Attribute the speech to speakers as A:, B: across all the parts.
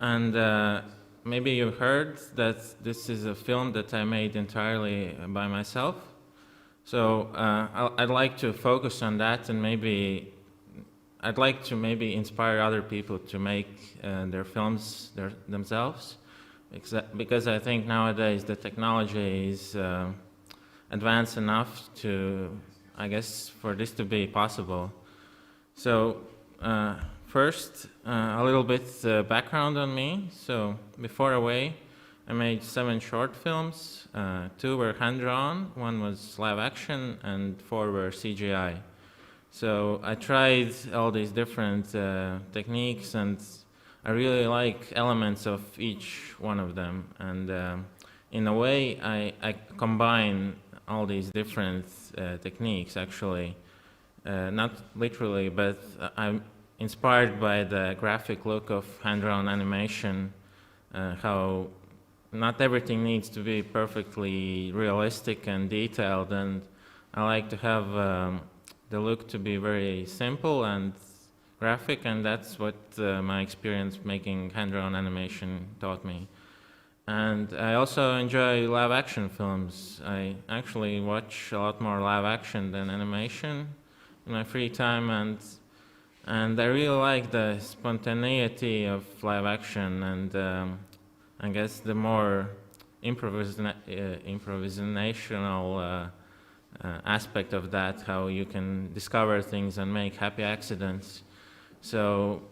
A: And maybe you heard that this is a film that I made entirely by myself. So I'd like to focus on that, and maybe I'd like to maybe inspire other people to make their films themselves, because I think nowadays the technology is advanced enough to, I guess, for this to be possible. So first, a little bit background on me. So before Away, I made 7 short films. 2 were hand-drawn, 1 was live action, and 4 were CGI. So I tried all these different techniques, and I really like elements of each one of them. And in a way, I combine all these different techniques, actually. Not literally, but I'm inspired by the graphic look of hand-drawn animation, how not everything needs to be perfectly realistic and detailed, and I like to have the look to be very simple and graphic, and that's what my experience making hand-drawn animation taught me. And I also enjoy live action films. I actually watch a lot more live action than animation in my free time, and I really like the spontaneity of live action, and I guess the more improvisational aspect of that, how you can discover things and make happy accidents. So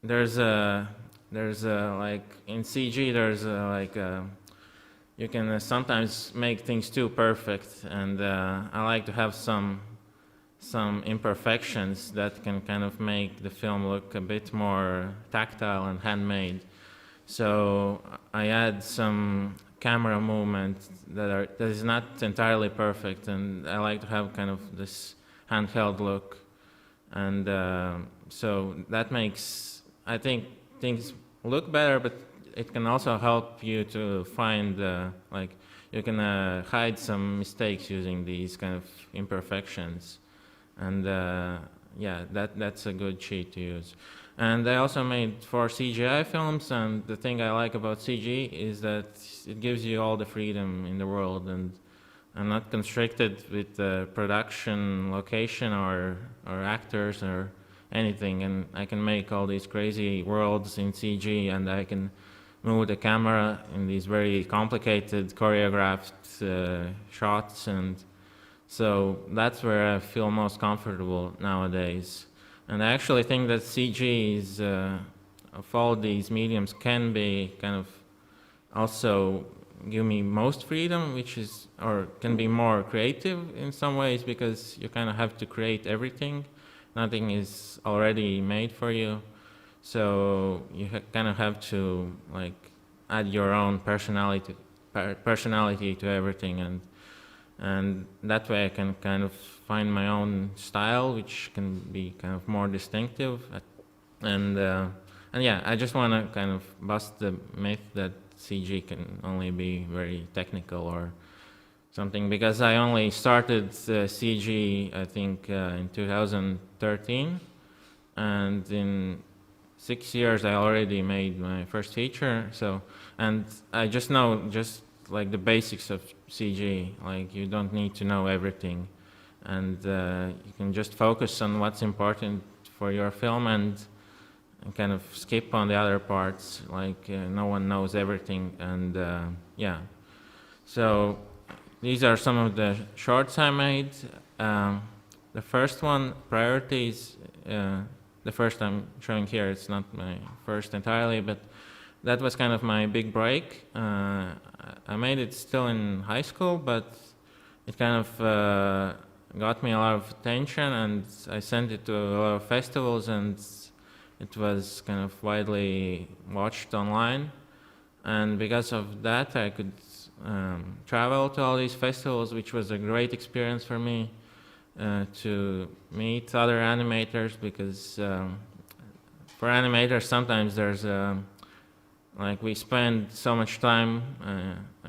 A: there's a like in CG you can sometimes make things too perfect, and I like to have some imperfections that can kind of make the film look a bit more tactile and handmade. So I add some camera movement that is not entirely perfect, and I like to have kind of this handheld look, and so that makes, I think, things look better, but it can also help you to find like you can hide some mistakes using these kind of imperfections, and yeah, that's a good cheat to use. And I also made 4 CGI films, and the thing I like about CG is that it gives you all the freedom in the world, and I'm not constricted with the production location or actors or anything, and I can make all these crazy worlds in CG, and I can move the camera in these very complicated choreographed shots, and so that's where I feel most comfortable nowadays. And I actually think that CG is, of all these mediums, can be kind of also give me most freedom, which is, or can be more creative in some ways, because you kind of have to create everything. Nothing is already made for you. So you kind of have to like add your own personality to everything, and that way I can kind of find my own style, which can be kind of more distinctive. And yeah, I just want to kind of bust the myth that CG can only be very technical or something, because I only started CG, I think, in 2013, and in 6 years I already made my first feature. So, and I just know just like the basics of CG, like you don't need to know everything, and you can just focus on what's important for your film and kind of skip on the other parts, like no one knows everything, and yeah. So these are some of the shorts I made. The first one, Priorities, the first I'm showing here, it's not my first entirely, but that was kind of my big break. I made it still in high school, but it kind of got me a lot of attention, and I sent it to a lot of festivals, and it was kind of widely watched online. And because of that, I could travel to all these festivals, which was a great experience for me to meet other animators, because for animators sometimes there's like we spend so much time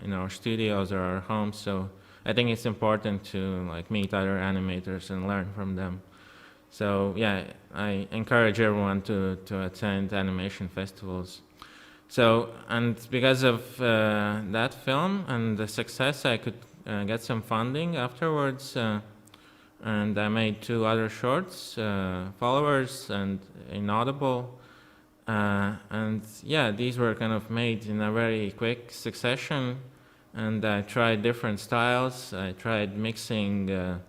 A: in our studios or our homes, so I think it's important to like meet other animators and learn from them. So yeah, I encourage everyone to attend animation festivals. So, and because of that film and the success, I could get some funding afterwards, and I made 2 other shorts, Followers and Inaudible. And yeah, these were kind of made in a very quick succession, and I tried different styles. I tried mixing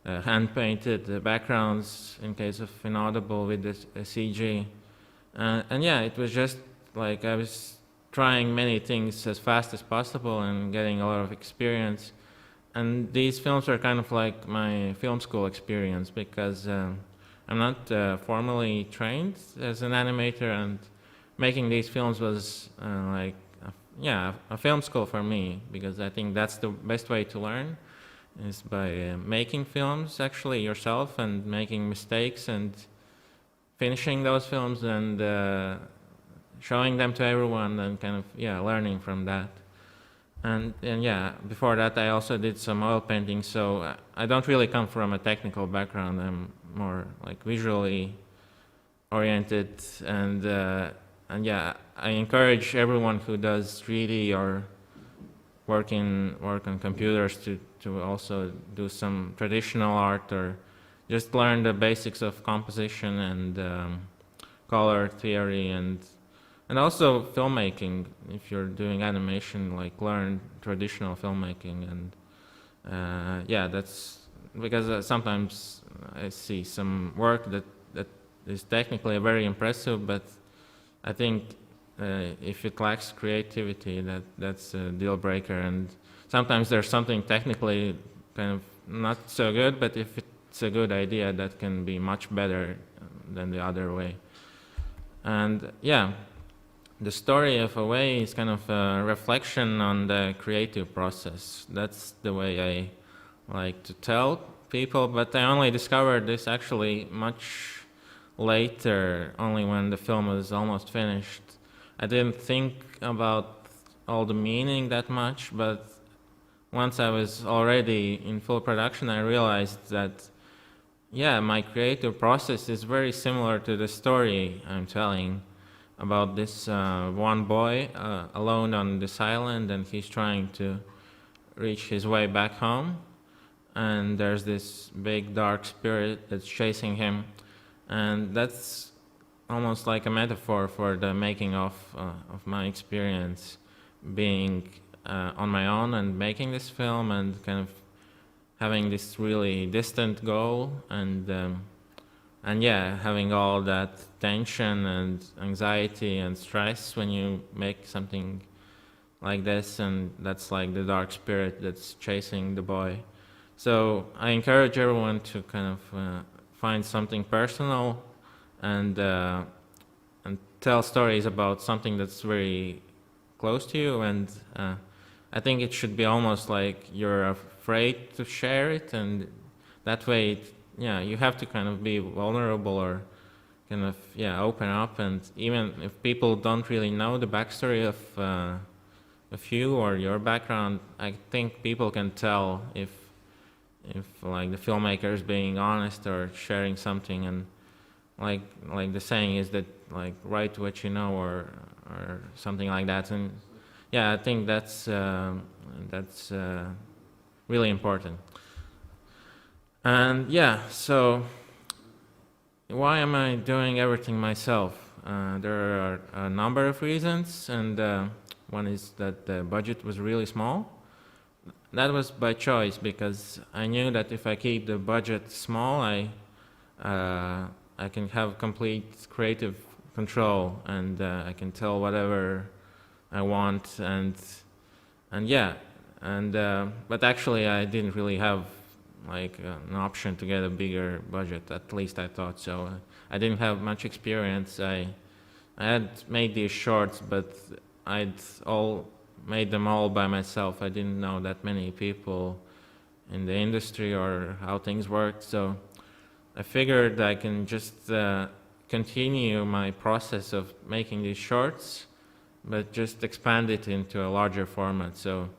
A: hand-painted backgrounds in case of Inaudible with the CG. And yeah, it was just like I was trying many things as fast as possible and getting a lot of experience. And these films are kind of like my film school experience, because I'm not formally trained as an animator, and making these films was a film school for me, because I think that's the best way to learn, is by making films actually yourself and making mistakes and finishing those films and showing them to everyone and kind of learning from that. And yeah, before that I also did some oil painting, so I don't really come from a technical background. I'm more like visually oriented, and yeah, I encourage everyone who does 3D or work on computers to also do some traditional art, or just learn the basics of composition and color theory, and also filmmaking. If you're doing animation, like learn traditional filmmaking. And yeah, that's because sometimes I see some work that is technically very impressive, but I think if it lacks creativity, that's a deal breaker. And sometimes there's something technically kind of not so good, but if it's a good idea, that can be much better than the other way. And yeah, the story of Away is kind of a reflection on the creative process. That's the way I like to tell people, but I only discovered this actually much later, only when the film was almost finished. I didn't think about all the meaning that much, but once I was already in full production, I realized that, yeah, my creative process is very similar to the story I'm telling, about this one boy alone on this island, and he's trying to reach his way back home. And there's this big dark spirit that's chasing him, and that's almost like a metaphor for the making of my experience, being on my own and making this film, and kind of having this really distant goal, and yeah, having all that tension and anxiety and stress when you make something like this, and that's like the dark spirit that's chasing the boy. So I encourage everyone to kind of find something personal and tell stories about something that's very close to you, and I think it should be almost like you're afraid to share it, and that way you have to kind of be vulnerable, or kind of open up. And even if people don't really know the backstory of you or your background, I think people can tell if like the filmmaker is being honest or sharing something. And like the saying is that, like, write what you know, or something like that. And yeah, I think that's really important. And yeah, so why am I doing everything myself? There are a number of reasons, and one is that the budget was really small. That was by choice, because I knew that if I keep the budget small, I can have complete creative control, and I can tell whatever I want, and but actually I didn't really have like an option to get a bigger budget. At least I thought so. I didn't have much experience. I had made these shorts, but I'd made them all by myself. I didn't know that many people in the industry or how things worked. So I figured I can just continue my process of making these shorts, but just expand it into a larger format. So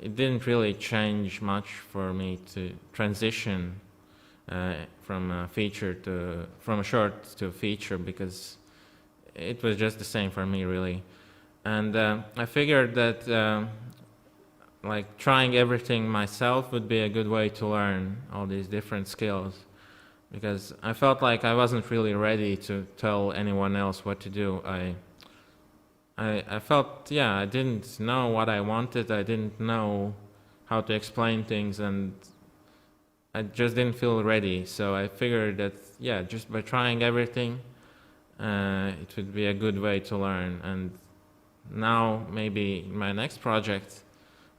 A: it didn't really change much for me to transition from a short to a feature, because it was just the same for me, really. And I figured that like trying everything myself would be a good way to learn all these different skills, because I felt like I wasn't really ready to tell anyone else what to do. I felt, yeah, I didn't know what I wanted. I didn't know how to explain things, and I just didn't feel ready. So I figured that, yeah, just by trying everything, it would be a good way to learn. And now, maybe in my next project,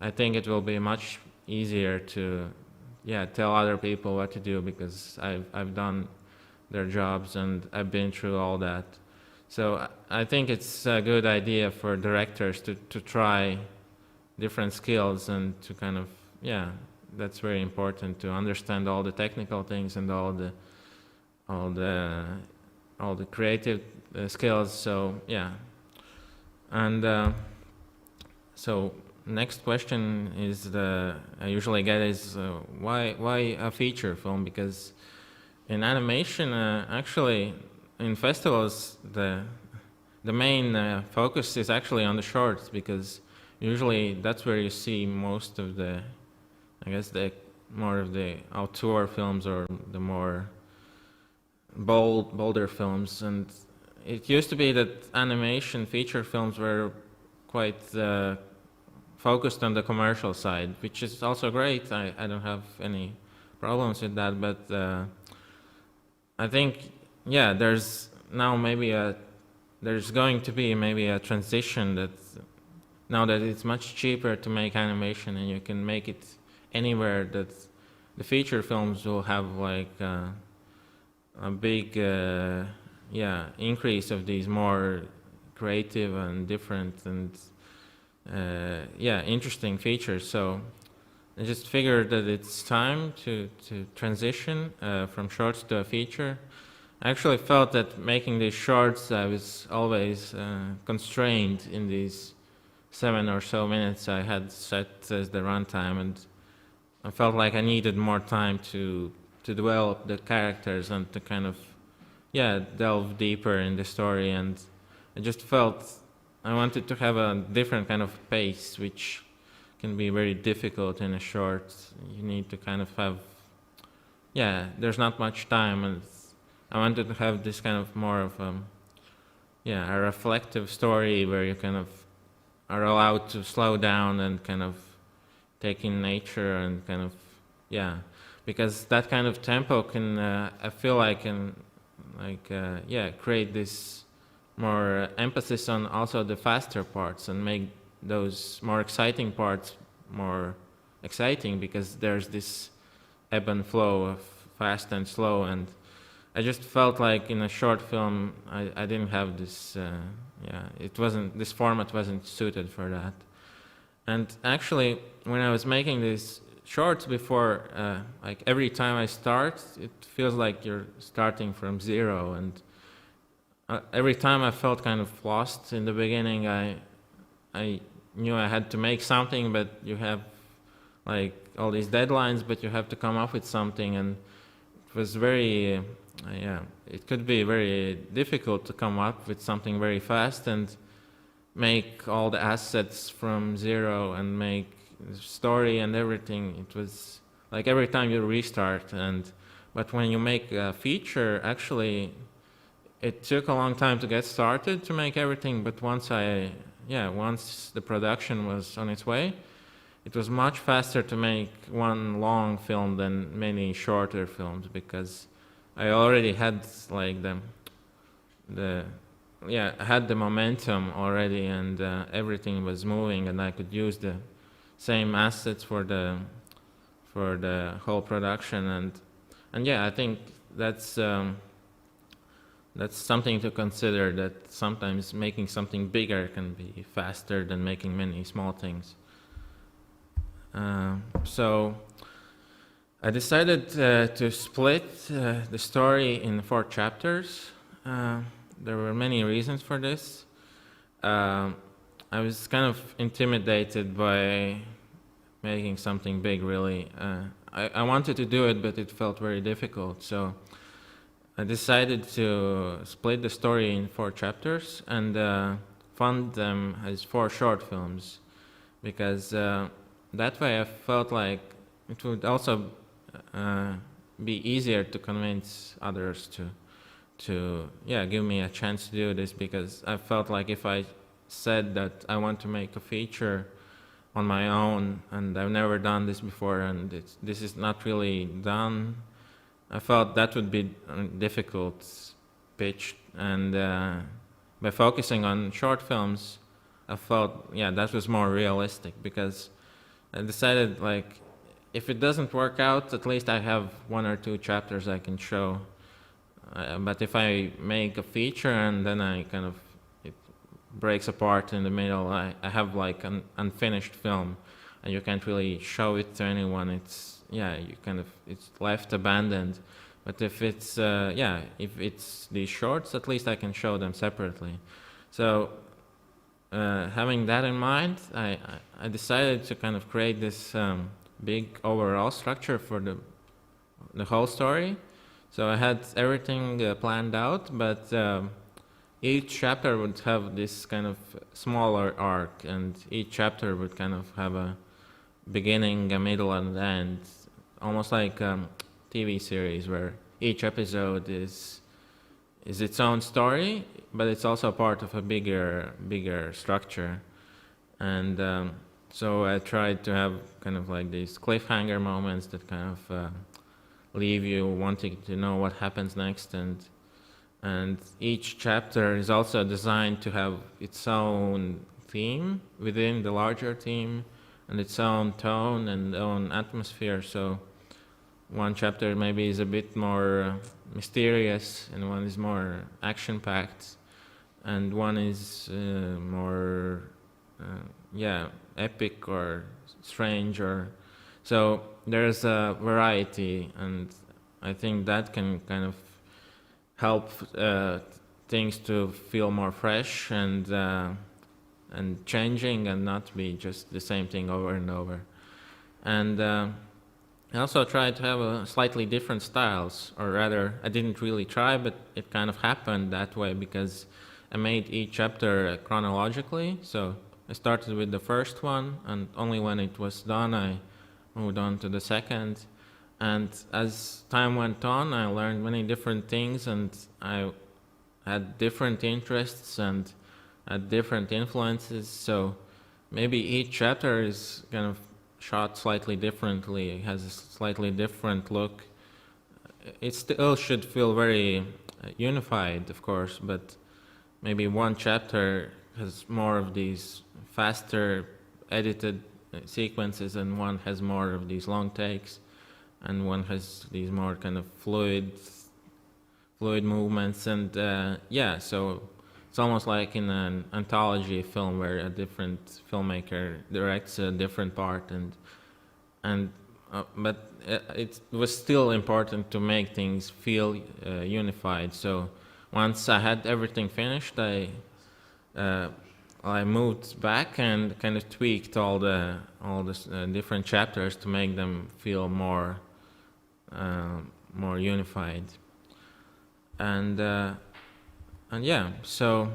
A: I think it will be much easier to, yeah, tell other people what to do, because I've done their jobs and I've been through all that. So I think it's a good idea for directors to try different skills and to kind of, yeah, that's very important, to understand all the technical things and all the creative skills. So yeah, and so next question is I usually get is why a feature film? Because in animation, actually, in festivals, the main focus is actually on the shorts, because usually that's where you see most of the, I guess, the more of the auteur films, or the more bolder films. And it used to be that animation feature films were quite focused on the commercial side, which is also great. I don't have any problems with that, but I think, yeah, there's going to be maybe a transition, that now that it's much cheaper to make animation and you can make it anywhere, that the feature films will have like a big increase of these more creative and different and interesting features. So I just figured that it's time to transition from shorts to a feature. I actually felt that making these shorts, I was always constrained in these 7 or so minutes I had set as the runtime, and I felt like I needed more time to develop the characters and to kind of, delve deeper in the story. And I just felt I wanted to have a different kind of pace, which can be very difficult in a short. You need to kind of have, there's not much time, and I wanted to have this kind of more of a reflective story where you kind of are allowed to slow down and kind of take in nature and kind of, because that kind of tempo can, I feel like, can create this more emphasis on also the faster parts and make those more exciting parts more exciting, because there's this ebb and flow of fast and slow. And I just felt like in a short film I didn't have this this format wasn't suited for that. And actually, when I was making these shorts before, like every time I start, it feels like you're starting from zero. And every time I felt kind of lost in the beginning. I knew I had to make something, but you have like all these deadlines, but you have to come up with something. And it was very, it could be very difficult to come up with something very fast and make all the assets from zero and make the story and everything. It was like every time you restart. But when you make a feature, actually, it took a long time to get started to make everything. But once the production was on its way, it was much faster to make one long film than many shorter films, because I already had like I had the momentum already, and everything was moving, and I could use the same assets for the whole production. And I think that's something to consider, that sometimes making something bigger can be faster than making many small things. So I decided to split the story in 4 chapters. There were many reasons for this. I was kind of intimidated by making something big, really. I wanted to do it, but it felt very difficult. So I decided to split the story in 4 chapters and fund them as 4 short films, because that way I felt like it would also be easier to convince others to give me a chance to do this, because I felt like if I said that I want to make a feature on my own and I've never done this before and this is not really done, I felt that would be a difficult pitch. And by focusing on short films, I felt that was more realistic, because I decided, like, if it doesn't work out, at least I have 1 or 2 chapters I can show. But if I make a feature and then it breaks apart in the middle, I have like an unfinished film, and you can't really show it to anyone. It's it's left abandoned. But if it's if it's these shorts, at least I can show them separately. So having that in mind, I decided to kind of create this big overall structure for the whole story. So I had everything planned out, but each chapter would have this kind of smaller arc, and each chapter would kind of have a beginning, a middle, and end, almost like a TV series where each episode is its own story, but it's also part of a bigger structure. And so I tried to have kind of like these cliffhanger moments that kind of leave you wanting to know what happens next, and each chapter is also designed to have its own theme within the larger theme, and its own tone and own atmosphere. So one chapter maybe is a bit more mysterious, and one is more action-packed, and one is more epic or strange, or so there's a variety, and I think that can kind of help things to feel more fresh and changing, and not be just the same thing over and over. And I also tried to have a slightly different styles, or rather, I didn't really try, but it kind of happened that way, because I made each chapter chronologically. So I started with the first one, and only when it was done, I moved on to the second. And as time went on, I learned many different things, and I had different interests and had different influences. So maybe each chapter is kind of shot slightly differently. It has a slightly different look. It still should feel very unified, of course, but maybe one chapter has more of these faster edited sequences, and one has more of these long takes, and one has these more kind of fluid movements. And so it's almost like in an anthology film where a different filmmaker directs a different part, but it was still important to make things feel unified. So once I had everything finished, I moved back and kind of tweaked all the different chapters to make them feel more unified. So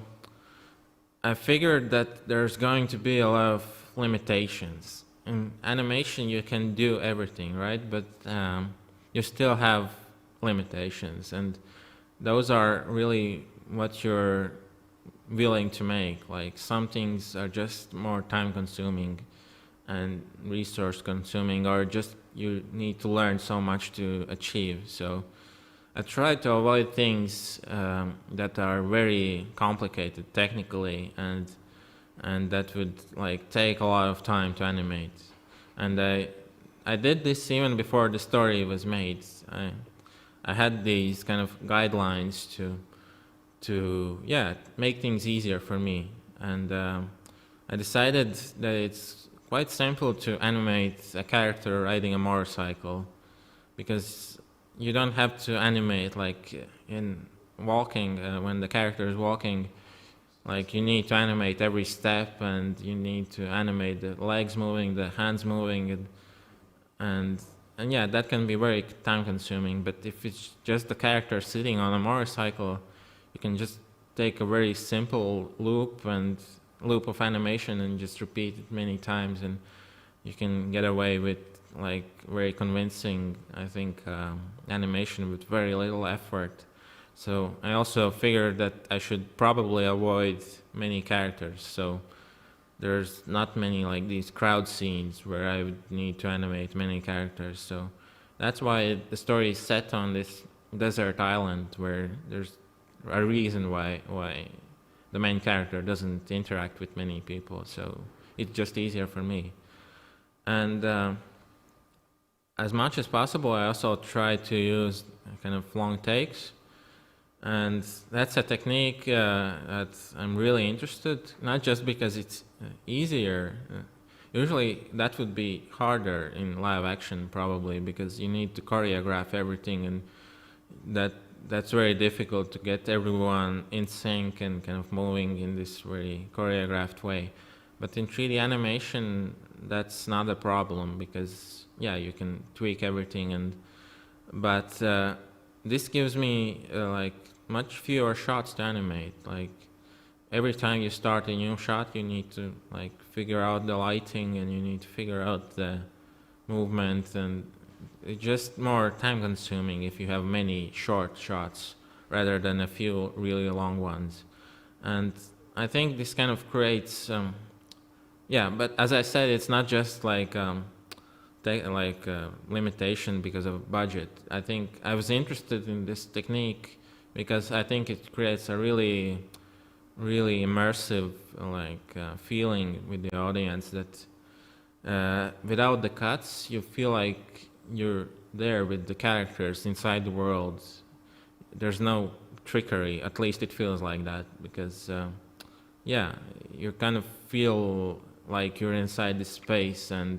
A: I figured that there's going to be a lot of limitations. In animation, you can do everything, right? But you still have limitations, and those are really what you're willing to make. Like, some things are just more time consuming and resource consuming, or just you need to learn so much to achieve. So I try to avoid things that are very complicated technically, and that would like take a lot of time to animate. And I did this even before the story was made. I had these kind of guidelines to make things easier for me, and I decided that it's quite simple to animate a character riding a motorcycle, because you don't have to animate like in walking. When the character is walking, like, you need to animate every step, and you need to animate the legs moving, the hands moving, and and yeah, that can be very time consuming. But if it's just the character sitting on a motorcycle, you can just take a very simple loop of animation and just repeat it many times, and you can get away with like very convincing, I think, animation with very little effort. So I also figured that I should probably avoid many characters. So there's not many like these crowd scenes where I would need to animate many characters. So that's why the story is set on this desert island where there's a reason why the main character doesn't interact with many people. So it's just easier for me. And as much as possible, I also try to use kind of long takes. And that's a technique that I'm really interested, not just because it's easier. Usually that would be harder in live action probably because you need to choreograph everything, and that's very difficult to get everyone in sync and kind of moving in this very choreographed way. But in 3D animation, that's not a problem because yeah, you can tweak everything, but this gives me like much fewer shots to animate. Like every time you start a new shot, you need to like figure out the lighting and you need to figure out the movement, and it's just more time consuming if you have many short shots rather than a few really long ones. And I think this kind of creates yeah, but as I said, it's not just like limitation because of budget. I think I was interested in this technique because I think it creates a really immersive feeling with the audience that without the cuts you feel like you're there with the characters inside the world. There's no trickery, at least it feels like that, because yeah, you kind of feel like you're inside this space, and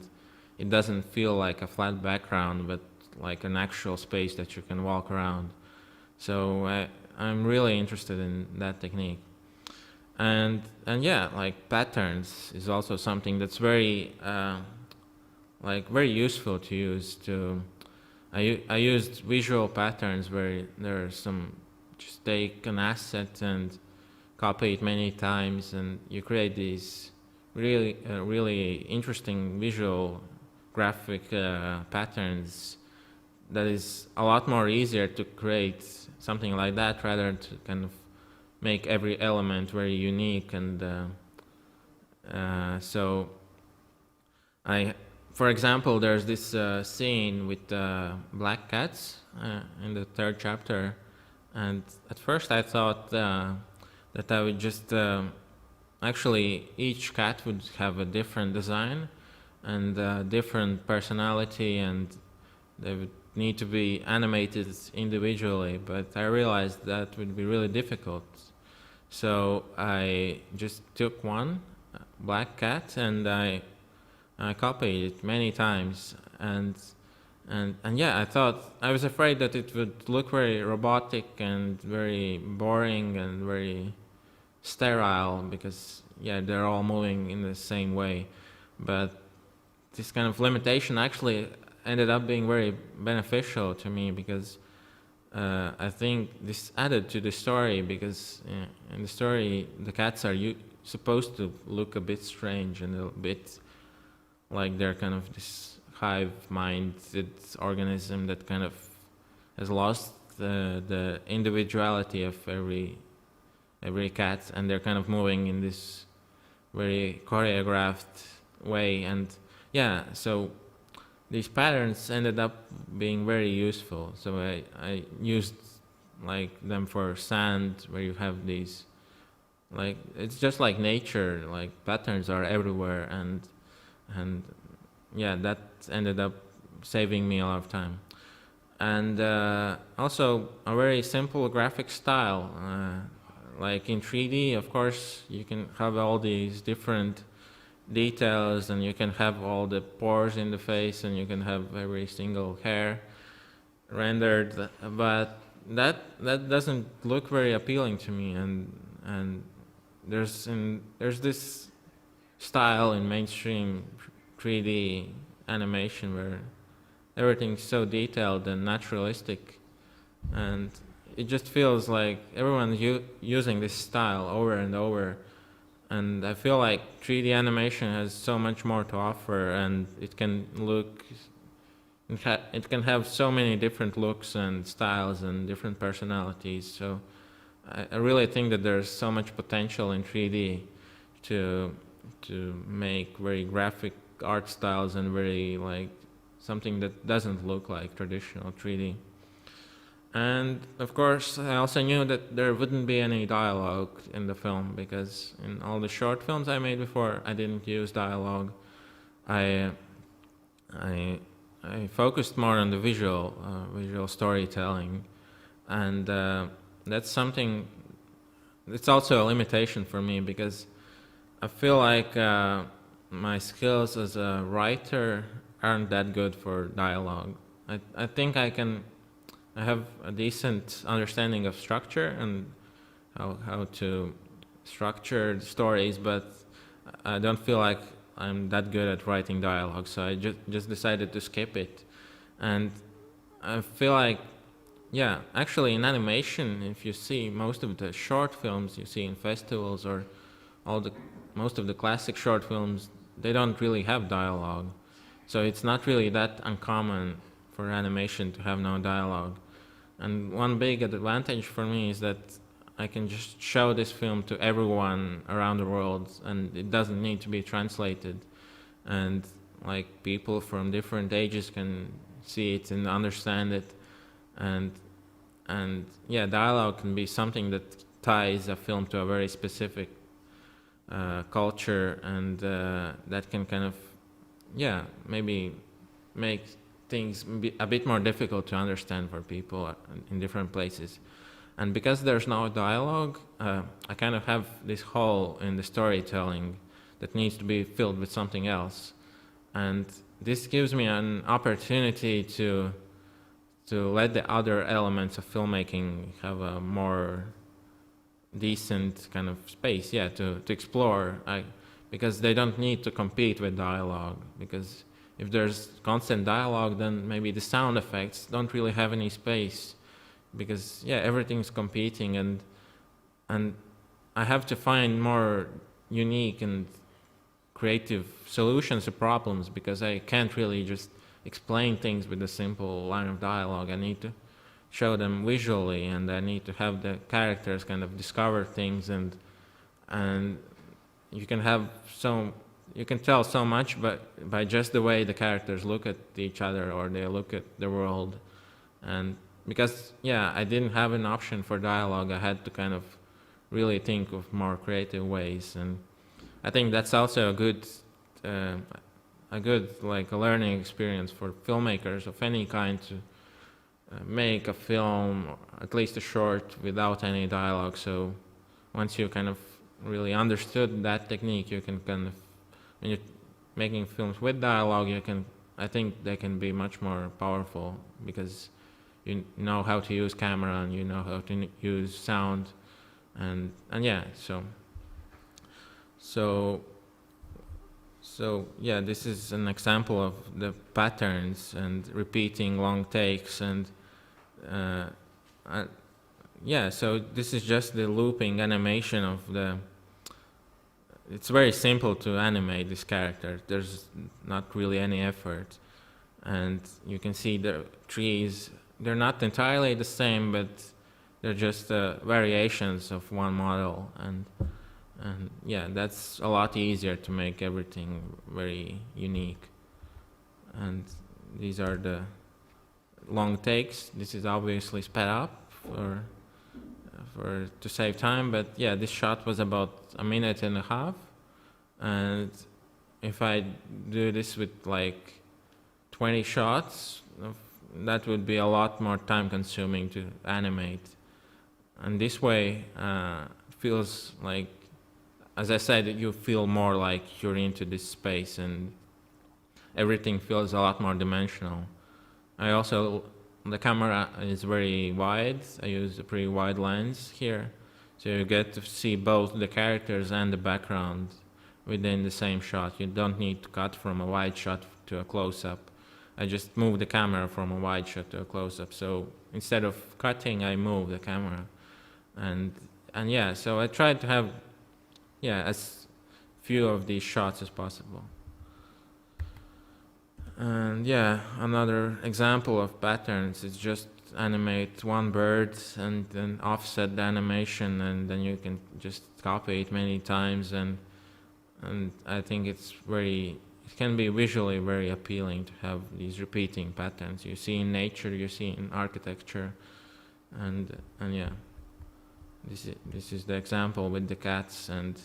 A: it doesn't feel like a flat background but like an actual space that you can walk around. So I'm really interested in that technique. And yeah, like patterns is also something that's very very useful to use. I used visual patterns where there are some, just take an asset and copy it many times, and you create these really interesting visual graphic patterns that is a lot more easier to create something like that rather to kind of make every element very unique. And so for example, there's this scene with black cats in the third chapter, and at first I thought that I would just actually each cat would have a different design and a different personality, and they would need to be animated individually, but I realized that would be really difficult. So I just took one black cat and I copied it many times, and yeah, I was afraid that it would look very robotic and very boring and very sterile because yeah, they're all moving in the same way. But this kind of limitation actually ended up being very beneficial to me because I think this added to the story, because in the story the cats are supposed to look a bit strange and a bit like they're kind of this hive-minded organism that kind of has lost the individuality of every cat, and they're kind of moving in this very choreographed way. And yeah, so these patterns ended up being very useful. So I used like them for sand, where you have these, like, it's just like nature, like patterns are everywhere, and yeah, that ended up saving me a lot of time. And also a very simple graphic style. Like in 3D, of course, you can have all these different details, and you can have all the pores in the face, and you can have every single hair rendered, but that doesn't look very appealing to me. And there's this style in mainstream 3D animation where everything's so detailed and naturalistic, and it just feels like everyone's using this style over and over. And I feel like 3D animation has so much more to offer, and it can it can have so many different looks and styles and different personalities. So I really think that there's so much potential in 3D to make very graphic art styles and very like something that doesn't look like traditional 3D. And of course, I also knew that there wouldn't be any dialogue in the film, because in all the short films I made before, I didn't use dialogue. I focused more on the visual storytelling, and that's something. It's also a limitation for me, because I feel like my skills as a writer aren't that good for dialogue. I think I have a decent understanding of structure and how to structure the stories, but I don't feel like I'm that good at writing dialogue, so I just decided to skip it. And I feel like, yeah, actually in animation, if you see most of the short films you see in festivals, or most of the classic short films, they don't really have dialogue. So it's not really that uncommon for animation to have no dialogue. And one big advantage for me is that I can just show this film to everyone around the world, and it doesn't need to be translated. And like people from different ages can see it and understand it. And yeah, dialogue can be something that ties a film to a very specific culture, and that can kind of, yeah, maybe make things a bit more difficult to understand for people in different places. And because there's no dialogue, I kind of have this hole in the storytelling that needs to be filled with something else. And this gives me an opportunity to let the other elements of filmmaking have a more decent kind of space, yeah, to explore. Because they don't need to compete with dialogue, because if there's constant dialogue, then maybe the sound effects don't really have any space, because yeah, everything's competing, and I have to find more unique and creative solutions to problems, because I can't really just explain things with a simple line of dialogue. I need to show them visually, and I need to have the characters kind of discover things, and you can tell so much by just the way the characters look at each other, or they look at the world. And because, yeah, I didn't have an option for dialogue, I had to kind of really think of more creative ways. And I think that's also a good like a learning experience for filmmakers of any kind, to make a film, or at least a short, without any dialogue. So once you kind of really understood that technique, you can kind of, when you're making films with dialogue, I think they can be much more powerful, because you know how to use camera, and you know how to use sound, and yeah, so yeah, this is an example of the patterns and repeating long takes, and yeah, so this is just the looping animation of it's very simple to animate this character. There's not really any effort. And you can see the trees, they're not entirely the same, but they're just variations of one model. And yeah, that's a lot easier to make everything very unique. And these are the long takes. This is obviously sped up to save time, but yeah, this shot was about a minute and a half, and if I do this with like 20 shots, that would be a lot more time consuming to animate. And this way, feels like, as I said, you feel more like you're into this space, and everything feels a lot more dimensional. The camera is very wide. I use a pretty wide lens here, so you get to see both the characters and the background within the same shot. You don't need to cut from a wide shot to a close-up. I just moved the camera from a wide shot to a close-up. So instead of cutting, I moved the camera, and yeah. So I tried to have as few of these shots as possible. And yeah, another example of patterns is just animate one bird and then offset the animation, and then you can just copy it many times, and I think it can be visually very appealing to have these repeating patterns you see in nature, you see in architecture, and yeah, this is the example with the cats, and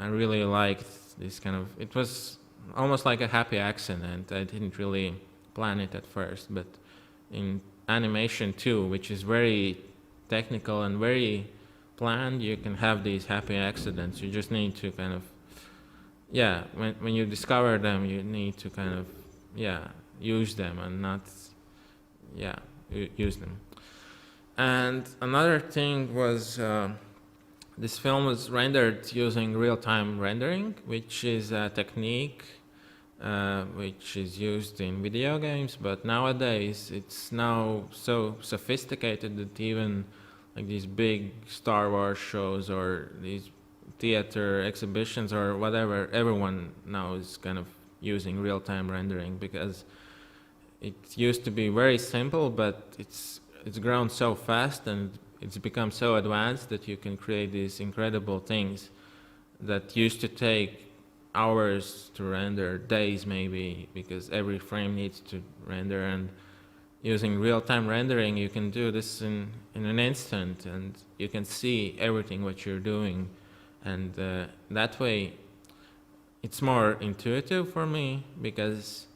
A: I really liked this kind of, it was almost like a happy accident. I didn't really plan it at first, but in animation too, which is very technical and very planned, you can have these happy accidents. You just need to kind of, when you discover them, you need to kind of, use them and not, use them. And another thing was, this film was rendered using real-time rendering, which is a technique which is used in video games, but nowadays it's now so sophisticated that even like these big Star Wars shows or these theater exhibitions or whatever, everyone now is kind of using real-time rendering, because it used to be very simple, but it's grown so fast and it's become so advanced that you can create these incredible things that used to take hours to render, days maybe, because every frame needs to render. And using real-time rendering, you can do this in an instant, and you can see everything what you're doing, and that way it's more intuitive for me, because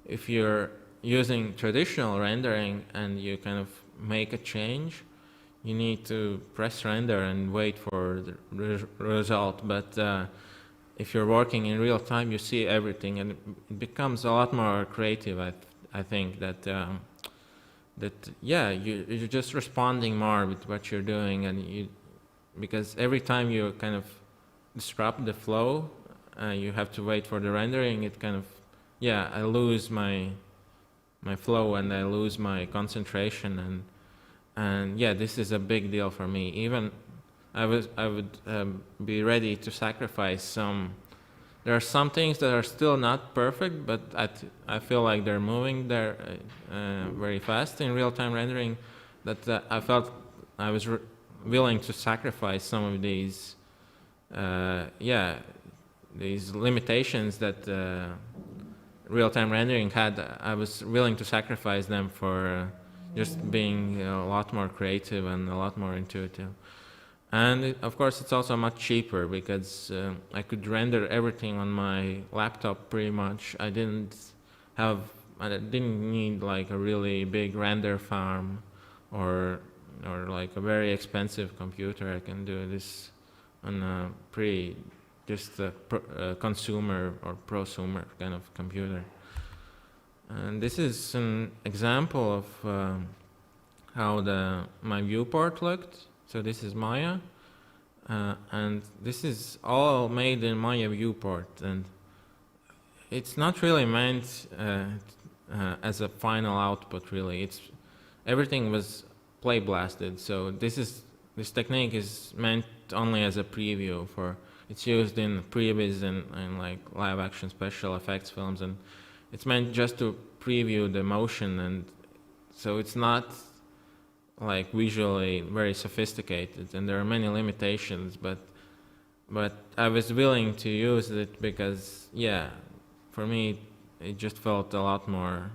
A: if you're using traditional rendering and you kind of make a change, you need to press render and wait for the result. But if you're working in real time, you see everything, and it becomes a lot more creative. I think that you're just responding more with what you're doing, and because every time you kind of disrupt the flow, you have to wait for the rendering. It kind of I lose my flow, and I lose my concentration, and this is a big deal for me. Even I would be ready to sacrifice some. There are some things that are still not perfect, but I feel like they're moving there very fast in real-time rendering, that I felt I was willing to sacrifice some of these these limitations that real-time rendering had. I was willing to sacrifice them for just being a lot more creative and a lot more intuitive. And of course, it's also much cheaper, because I could render everything on my laptop pretty much. I didn't need like a really big render farm or like a very expensive computer. I can do this on a consumer or prosumer kind of computer. And this is an example of how my viewport looked. So this is Maya, and this is all made in Maya viewport, and it's not really meant as a final output. Really, everything was play blasted. So this technique is meant only as a preview for. It's used in previs and like live action special effects films, and it's meant just to preview the motion, and so it's not like visually very sophisticated, and there are many limitations, but I was willing to use it because for me it just felt a lot more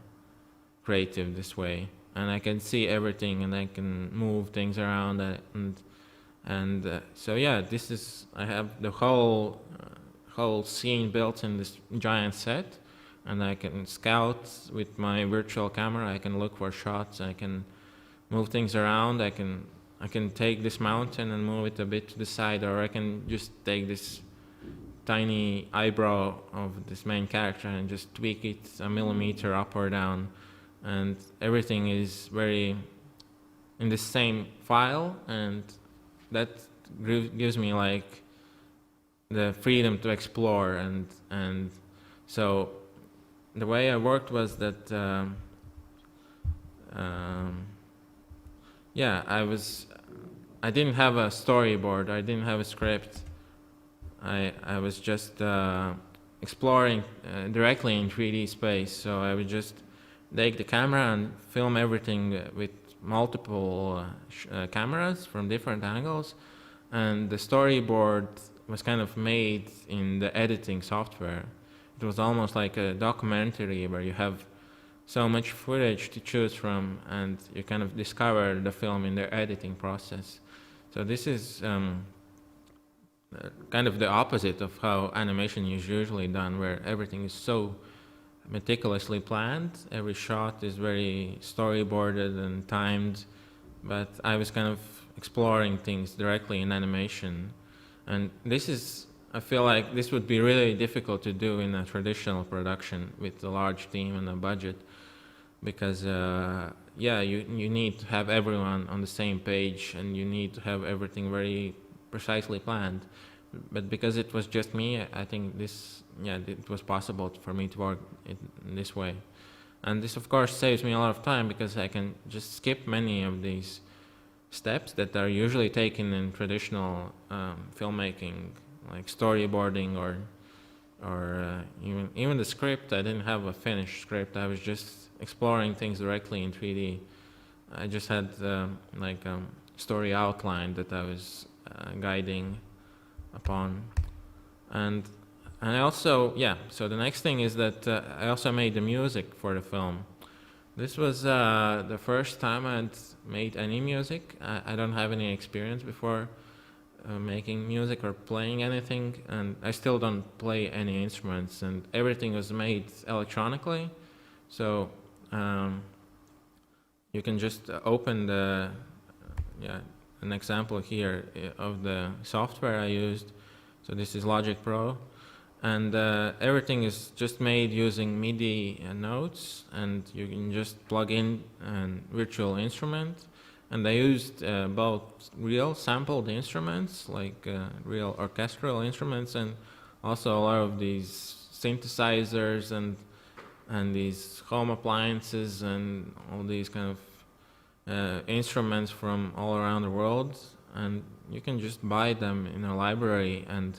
A: creative this way, and I can see everything and I can move things around, and so this is, I have the whole scene built in this giant set, and I can scout with my virtual camera. I can look for shots, I can move things around. I can take this mountain and move it a bit to the side, or I can just take this tiny eyebrow of this main character and just tweak it a millimeter up or down, and everything is very in the same file, and that gives me like the freedom to explore, and so the way I worked was that um, yeah, I didn't have a storyboard, I didn't have a script. I was just exploring directly in 3D space, so I would just take the camera and film everything with multiple cameras from different angles, and the storyboard was kind of made in the editing software. It was almost like a documentary where you have so much footage to choose from, and you kind of discover the film in the editing process. So this is kind of the opposite of how animation is usually done, where everything is so meticulously planned. Every shot is very storyboarded and timed, but I was kind of exploring things directly in animation. And I feel like this would be really difficult to do in a traditional production with a large team and a budget, because you need to have everyone on the same page, and you need to have everything very precisely planned. But because it was just me, I think it was possible for me to work in this way. And this of course saves me a lot of time, because I can just skip many of these steps that are usually taken in traditional filmmaking, like storyboarding or even the script. I didn't have a finished script. I was just exploring things directly in 3D. I just had story outline that I was guiding upon. And I also, so the next thing is that I also made the music for the film. This was the first time I'd made any music. I don't have any experience before making music or playing anything, and I still don't play any instruments, and everything was made electronically. So you can just open an example here of the software I used. So this is Logic Pro, and everything is just made using MIDI notes, and you can just plug in a virtual instrument. And I used both real sampled instruments, like real orchestral instruments, and also a lot of these synthesizers and these home appliances and all these kind of instruments from all around the world. And you can just buy them in a library, and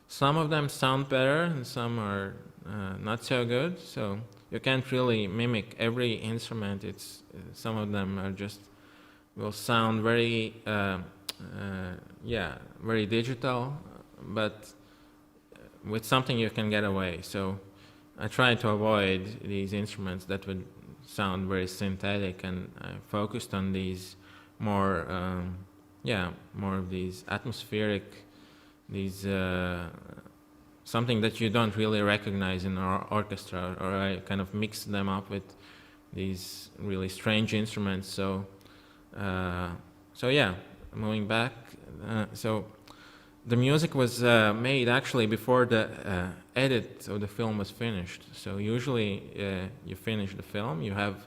A: some of them sound better and some are not so good. So you can't really mimic every instrument. Some of them are just will sound very very digital, but with something you can get away. So I tried to avoid these instruments that would sound very synthetic, and I focused on these more more of these atmospheric, these something that you don't really recognize in our orchestra, or I kind of mixed them up with these really strange instruments. So moving back, so the music was made actually before the edit of the film was finished. So usually you finish the film, you have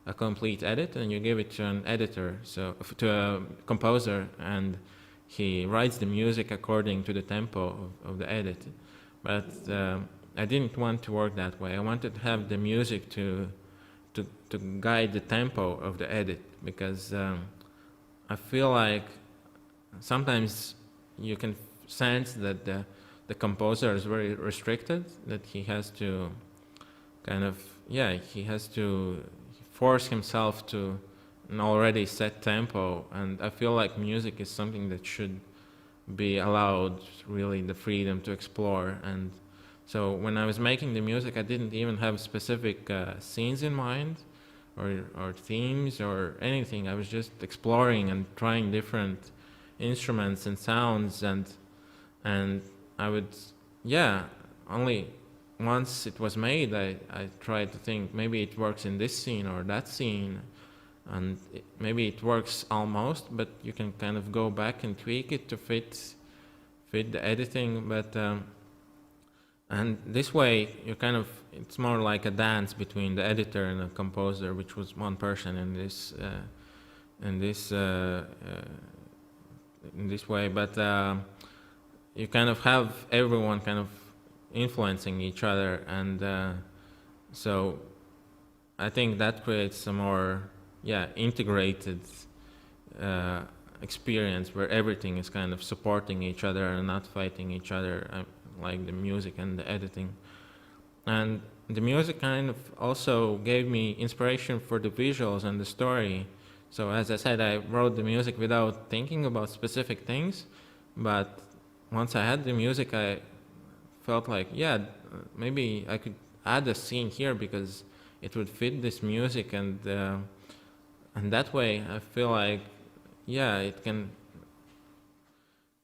A: a complete edit, and you give it to an editor, so to a composer, and he writes the music according to the tempo of the edit. But I didn't want to work that way. I wanted to have the music to guide the tempo of the edit, because I feel like sometimes you can sense that the composer is very restricted, that he has to he has to force himself to an already set tempo, and I feel like music is something that should be allowed really the freedom to explore. And so when I was making the music, I didn't even have specific scenes in mind, or themes or anything. I was just exploring and trying different instruments and sounds, and I would only once it was made I tried to think maybe it works in this scene or that scene, and maybe it works almost, but you can kind of go back and tweak it to fit the editing. But and this way it's more like a dance between the editor and the composer, which was one person in this way. But you kind of have everyone kind of influencing each other, and So I think that creates a more integrated experience where everything is kind of supporting each other and not fighting each other, like the music and the editing. And the music kind of also gave me inspiration for the visuals and the story. So as I said, I wrote the music without thinking about specific things, but once I had the music, I felt like, maybe I could add a scene here because it would fit this music, and that way I feel like, it can,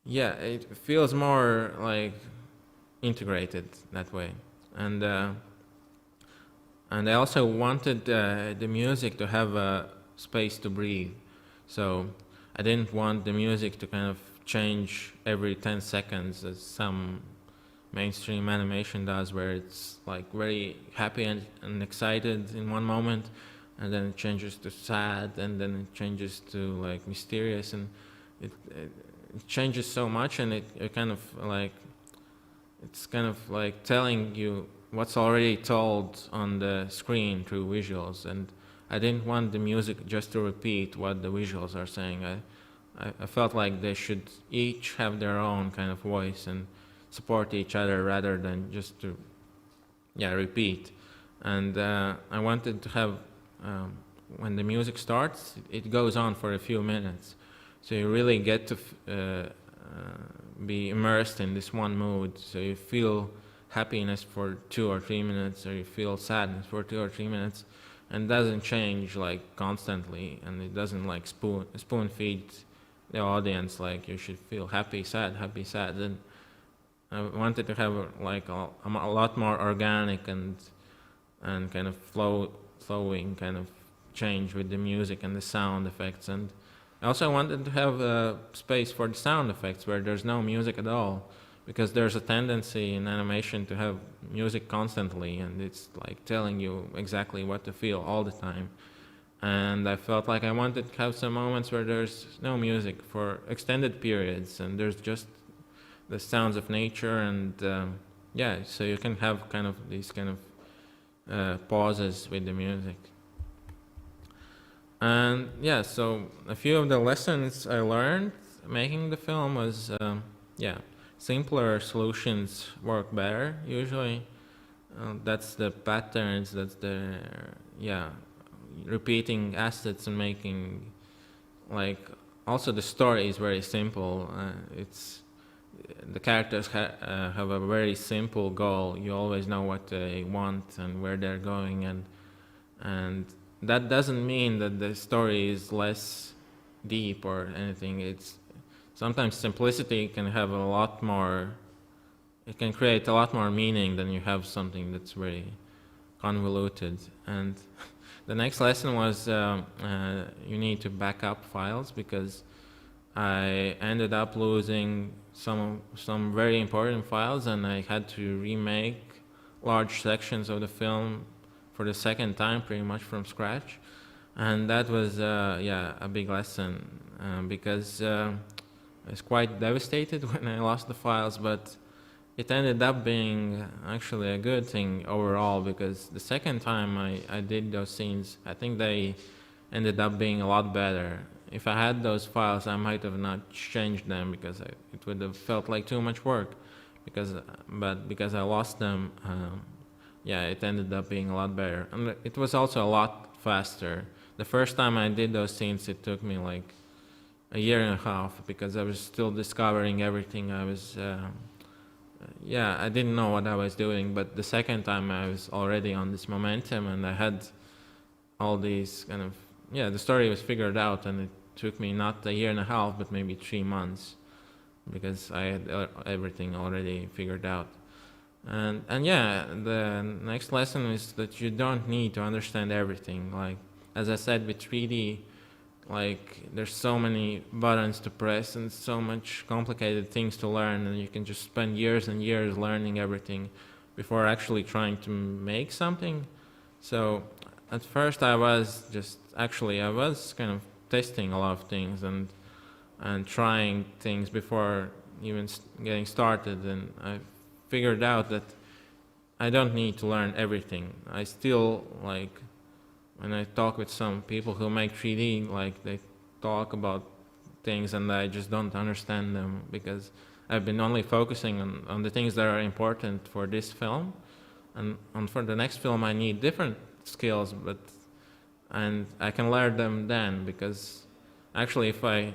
A: it feels more like integrated that way. And I also wanted the music to have a space to breathe. So I didn't want the music to kind of change every 10 seconds as some mainstream animation does, where it's like very happy and excited in one moment, and then it changes to sad, and then it changes to like mysterious, and it changes so much, and it kind of like, it's kind of like telling you what's already told on the screen through visuals. And I didn't want the music just to repeat what the visuals are saying. I felt like they should each have their own kind of voice and support each other rather than just to repeat. And I wanted to have, when the music starts, it goes on for a few minutes, so you really get to be immersed in this one mood. So you feel happiness for 2 or 3 minutes, or you feel sadness for 2 or 3 minutes, and it doesn't change like constantly, and it doesn't like spoon feed the audience like you should feel happy, sad, happy, sad. And I wanted to have like a lot more organic and kind of flowing kind of change with the music and the sound effects. And I also wanted to have a space for the sound effects where there's no music at all, because there's a tendency in animation to have music constantly, and it's like telling you exactly what to feel all the time. And I felt like I wanted to have some moments where there's no music for extended periods, and there's just the sounds of nature, and so you can have kind of these kind of pauses with the music. And so a few of the lessons I learned making the film was, simpler solutions work better usually. That's the patterns, that's the, repeating assets and making, like, also the story is very simple. It's, the characters have a very simple goal. You always know what they want and where they're going, and that doesn't mean that the story is less deep or anything. It's sometimes simplicity can have a lot more, it can create a lot more meaning than you have something that's very convoluted. And the next lesson was you need to back up files, because I ended up losing some very important files, and I had to remake large sections of the film for the second time, pretty much from scratch. And that was a big lesson, because I was quite devastated when I lost the files, but it ended up being actually a good thing overall, because the second time I did those scenes, I think they ended up being a lot better. If I had those files, I might have not changed them, because it would have felt like too much work. But because I lost them, it ended up being a lot better. And it was also a lot faster. The first time I did those scenes, it took me like a year and a half, because I was still discovering everything. I was, I didn't know what I was doing, but the second time I was already on this momentum, and I had all these kind of, the story was figured out, and it took me not a year and a half, but maybe 3 months, because I had everything already figured out. And the next lesson is that you don't need to understand everything. Like, as I said, with 3D, like, there's so many buttons to press and so much complicated things to learn, and you can just spend years and years learning everything before actually trying to make something. So at first I was kind of testing a lot of things and trying things before even getting started, and I figured out that I don't need to learn everything. I still, like, when I talk with some people who make 3D, like, they talk about things and I just don't understand them because I've been only focusing on the things that are important for this film. And for the next film, I need different skills, and I can learn them then, because actually if I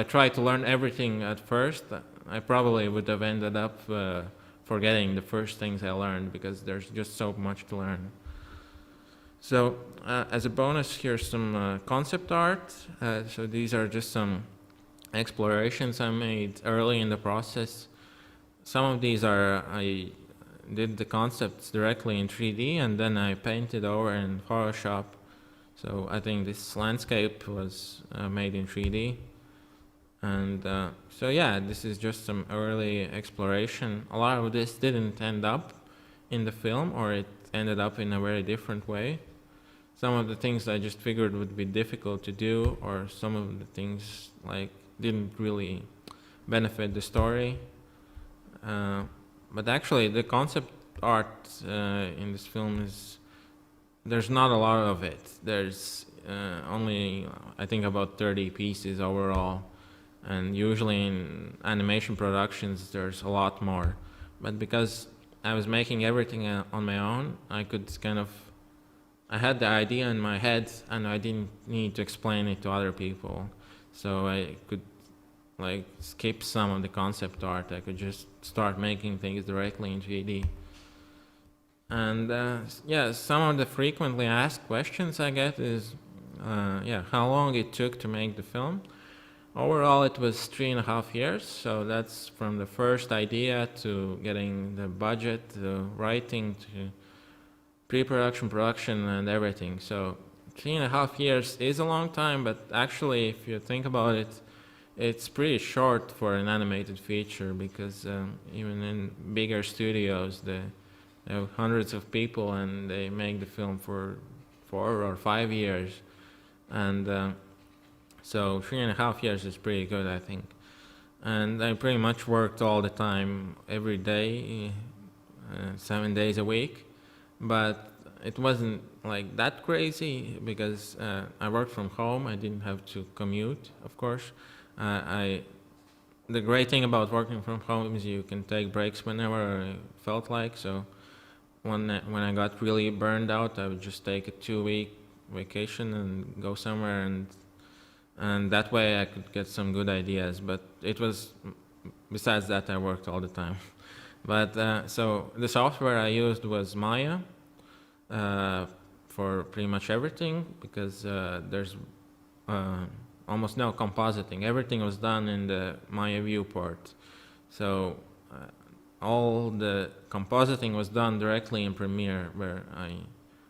A: try to learn everything at first, I probably would have ended up forgetting the first things I learned, because there's just so much to learn. So as a bonus, here's some concept art. So these are just some explorations I made early in the process. Some of these I did the concepts directly in 3D and then I painted over in Photoshop. So I think this landscape was made in 3D. And so yeah, this is just some early exploration. A lot of this didn't end up in the film, or it ended up in a very different way. Some of the things I just figured would be difficult to do, or some of the things like didn't really benefit the story. But actually the concept art in this film there's not a lot of it. There's only, I think, about 30 pieces overall. And usually in animation productions, there's a lot more. But because I was making everything on my own, I had the idea in my head and I didn't need to explain it to other people. So I could like skip some of the concept art. I could just start making things directly in 3D. And yeah, some of the frequently asked questions I get is, how long it took to make the film. Overall, it was 3.5 years. So that's from the first idea to getting the budget, to writing, to pre-production, production, and everything. So 3.5 years is a long time, but actually, if you think about it, it's pretty short for an animated feature, because even in bigger studios, they have hundreds of people and they make the film for 4 or 5 years. And so 3.5 years is pretty good, I think. And I pretty much worked all the time, every day, 7 days a week. But it wasn't like that crazy, because I worked from home. I didn't have to commute, of course. The great thing about working from home is you can take breaks whenever I felt like. So when I got really burned out, I would just take a 2-week vacation and go somewhere, and that way I could get some good ideas. But it was, besides that, I worked all the time. But so the software I used was Maya for pretty much everything, because there's almost no compositing. Everything was done in the Maya viewport. So all the compositing was done directly in Premiere, where I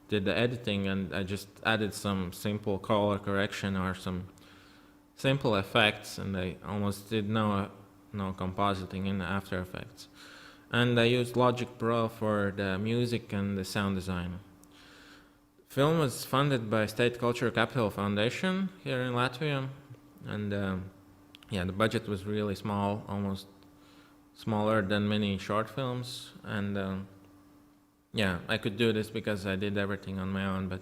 A: did the editing and I just added some simple color correction or some simple effects, and I almost did no compositing in After Effects. And I used Logic Pro for the music and the sound design. The film was funded by State Culture Capital Foundation here in Latvia, and the budget was really small, almost smaller than many short films. And I could do this because I did everything on my own. But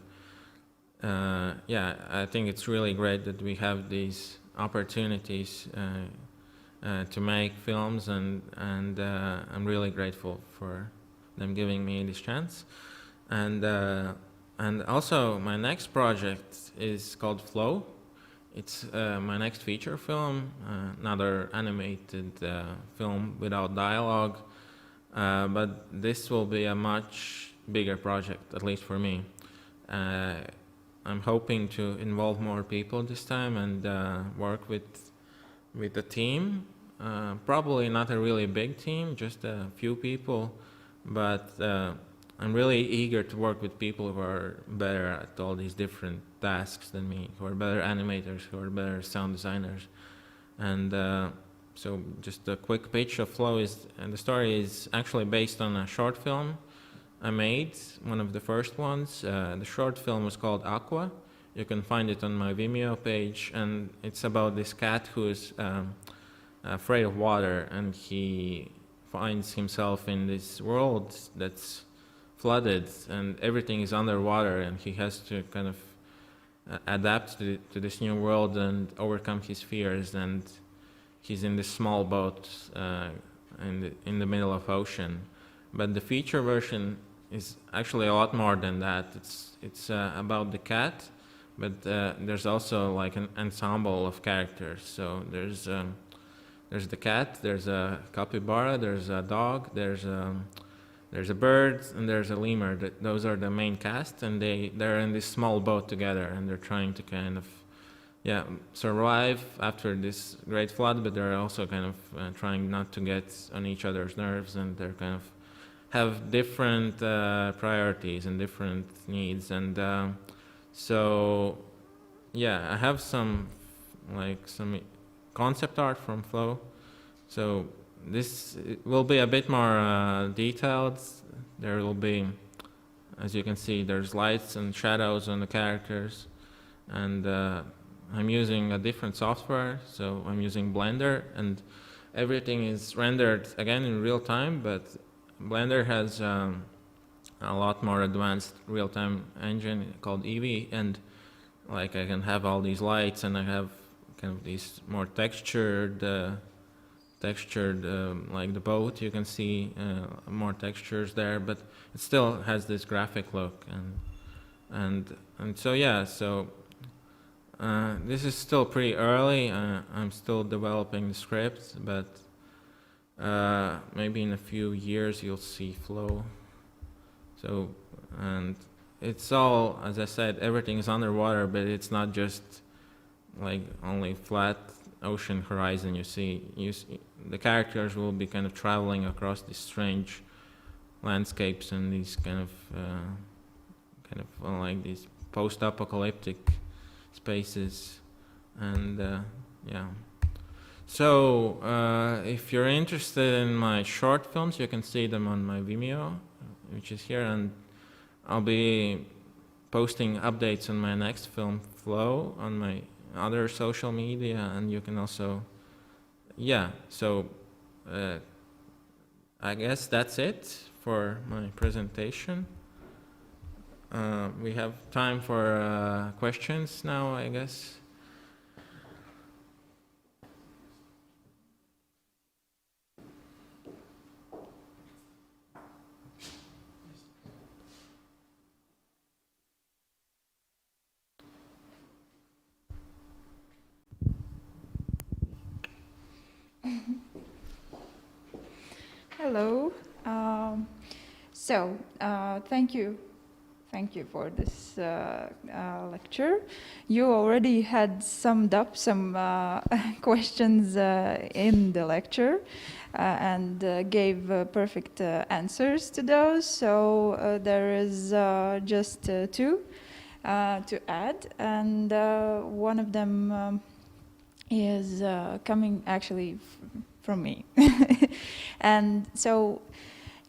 A: I think it's really great that we have these opportunities to make films, and I'm really grateful for them giving me this chance. And also my next project is called Flow. It's my next feature film, another animated film without dialogue, but this will be a much bigger project, at least for me. I'm hoping to involve more people this time and work with a team. Probably not a really big team, just a few people, but I'm really eager to work with people who are better at all these different tasks than me, who are better animators, who are better sound designers. And so just a quick pitch of Flow and the story is actually based on a short film I made, one of the first ones. The short film was called Aqua. You can find it on my Vimeo page, and it's about this cat who is afraid of water, and he finds himself in this world that's flooded and everything is underwater, and he has to kind of adapt to this new world and overcome his fears. And he's in this small boat in the middle of ocean. But the feature version is actually a lot more than that. It's about the cat, but there's also like an ensemble of characters. So there's the cat, there's a capybara, there's a dog, there's a bird, and there's a lemur. Those are the main cast, and they're in this small boat together, and they're trying to kind of survive after this great flood, but they're also kind of trying not to get on each other's nerves, and they're kind of have different priorities and different needs. And so I have some concept art from Flow. So this will be a bit more detailed. There will be, as you can see, there's lights and shadows on the characters, and I'm using a different software. So I'm using Blender, and everything is rendered again in real time, but Blender has a lot more advanced real-time engine called Eevee, and like I can have all these lights, and I have kind of these more textured like the boat, you can see more textures there, but it still has this graphic look. And so this is still pretty early. I'm still developing the script, but maybe in a few years you'll see Flow. So, and it's all, as I said, everything is underwater, but it's not just like only flat ocean horizon. You see the characters will be kind of traveling across these strange landscapes and these kind of like these post-apocalyptic spaces. And so if you're interested in my short films, you can see them on my Vimeo, which is here, and I'll be posting updates on my next film, Flow, on my other social media, and you can also so I guess that's it for my presentation. We have time for questions now, I guess.
B: Hello. Thank you for this lecture. You already had summed up some questions in the lecture and gave perfect answers to those. So there is just two to add, and one of them is coming actually from me. And so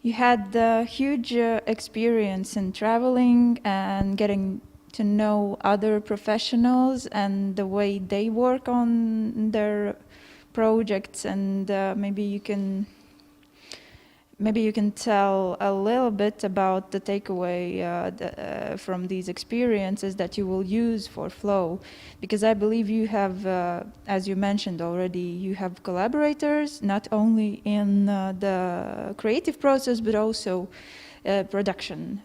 B: you had a huge experience in traveling and getting to know other professionals and the way they work on their projects, and maybe you can tell a little bit about the takeaway from these experiences that you will use for Flow, because I believe you have, as you mentioned already, you have collaborators not only in the creative process but also production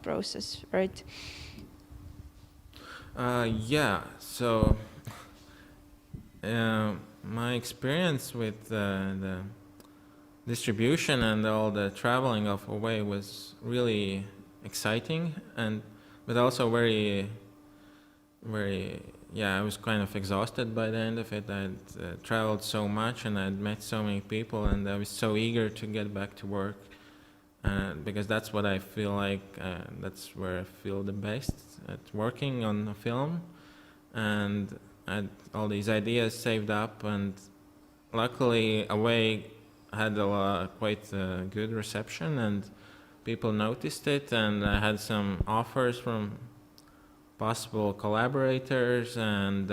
B: process, right?
A: So my experience with the distribution and all the traveling of away was really exciting, but also very I was kind of exhausted by the end of it. I'd traveled so much and I'd met so many people, and I was so eager to get back to work because that's what I feel like, that's where I feel the best, at working on a film. And I had all these ideas saved up, and luckily away had quite a good reception, and people noticed it, and I had some offers from possible collaborators, and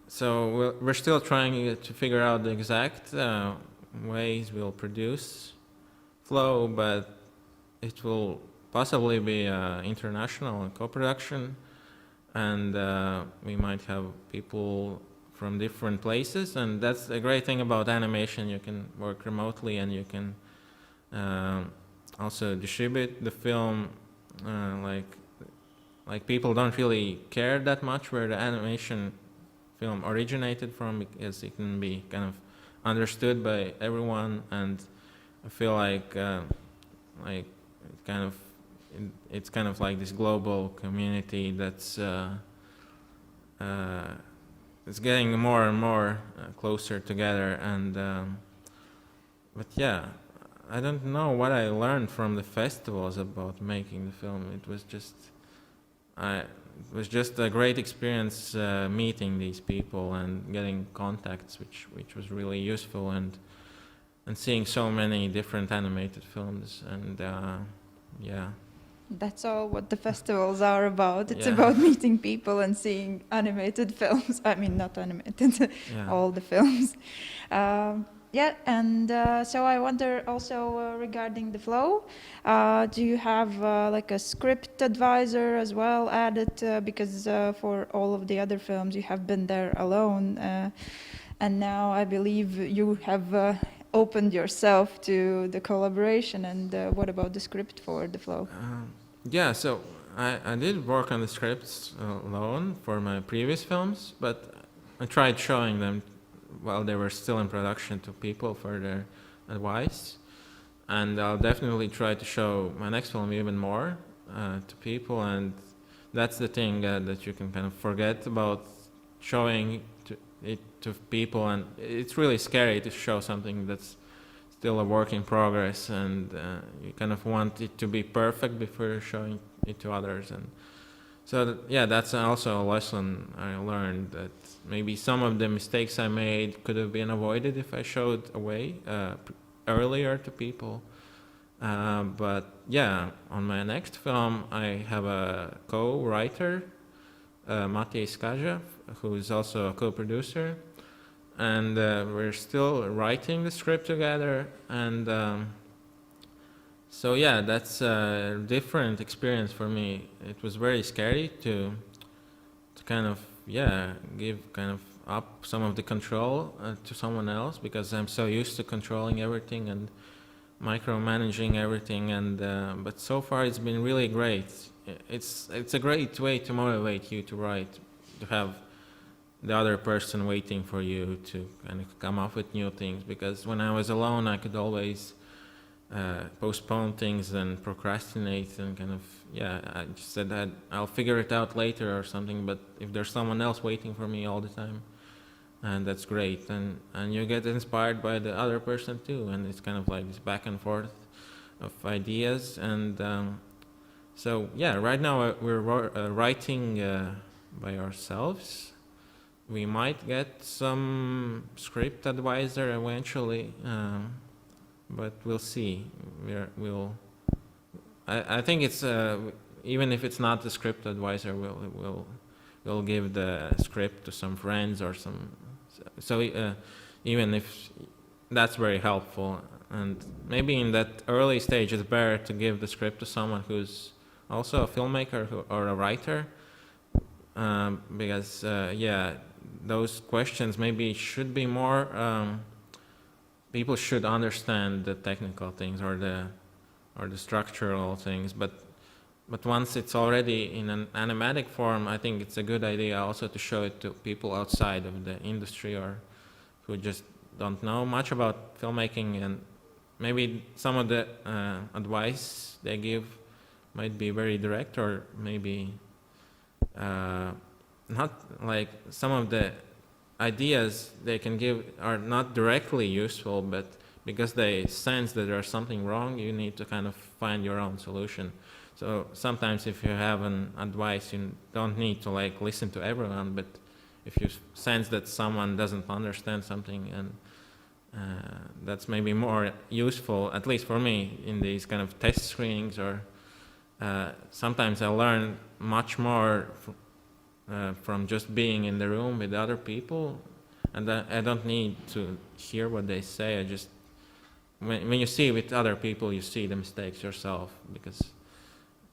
A: so we're still trying to figure out the exact ways will produce Flow, but it will possibly be international co-production, and we might have people from different places, and that's a great thing about animation. You can work remotely, and you can also distribute the film. Like people don't really care that much where the animation film originated from, because it can be kind of understood by everyone, and I feel like it's kind of like this global community that's it's getting more and more closer together. And but yeah, I don't know what I learned from the festivals about making the film. It was just a great experience meeting these people and getting contacts, which was really useful, and seeing so many different animated films, and yeah.
B: That's all what the festivals are about. It's
A: Yeah.
B: about meeting people and seeing animated films. I mean, not animated,
A: Yeah.
B: all the films. Yeah, and so I wonder also regarding the flow, do you have like a script advisor as well added? Because for all of the other films you have been there alone, and now I believe you have opened yourself to the collaboration. And what about the script for the flow?
A: Yeah, so I did work on the scripts alone for my previous films, but I tried showing them while they were still in production to people for their advice. And I'll definitely try to show my next film even more to people. And that's the thing that you can kind of forget about showing it to people. And it's really scary to show something that's still a work in progress, and you kind of want it to be perfect before showing it to others. And so yeah, that's also a lesson I learned, that maybe some of the mistakes I made could have been avoided if I showed away earlier to people. But yeah, on my next film I have a co-writer, Matej Skaja, who is also a co-producer, and we're still writing the script together. And so yeah, that's a different experience for me. It was very scary to kind of give kind of up some of the control to someone else, because I'm so used to controlling everything and micromanaging everything. And but so far it's been really great. It's a great way to motivate you to write, to have the other person waiting for you to kind of come up with new things. Because when I was alone, I could always postpone things and procrastinate and kind of, I just said that I'll figure it out later or something. But if there's someone else waiting for me all the time, and that's great, and you get inspired by the other person too, and it's kind of like this back and forth of ideas. And so yeah, right now we're writing by ourselves. We might get some script advisor eventually, but we'll see. I think it's even if it's not the script advisor, we'll give the script to some friends or some. So even if that's very helpful, and maybe in that early stage it's better to give the script to someone who's also a filmmaker or a writer, because those questions maybe should be more. People should understand the technical things or the structural things, but once it's already in an animatic form, I think it's a good idea also to show it to people outside of the industry, or who just don't know much about filmmaking. And maybe some of the advice they give might be very direct, or maybe not. Like some of the ideas they can give are not directly useful, but because they sense that there's something wrong, you need to kind of find your own solution. So sometimes if you have an advice, you don't need to like listen to everyone, but if you sense that someone doesn't understand something, and that's maybe more useful, at least for me, in these kind of test screenings. Or sometimes I learn much more from just being in the room with other people, and I don't need to hear what they say. I just when you see with other people, you see the mistakes yourself, because